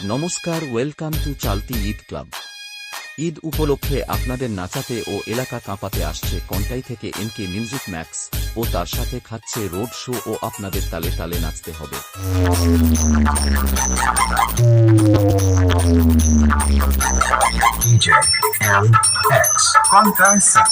নমস্কার, welcome to Chalti Eid club. Eid উপলক্ষে আপনাদের নাচাতে ও এলাকা কাঁপাতে আসছে কন্টাই থেকে এমকে মিউজিক ম্যাক্স ও তার সাথে খাচ্ছে রোড শো ও আপনাদের তালে তালে নাচতে হবে। DJ LX Contaisa.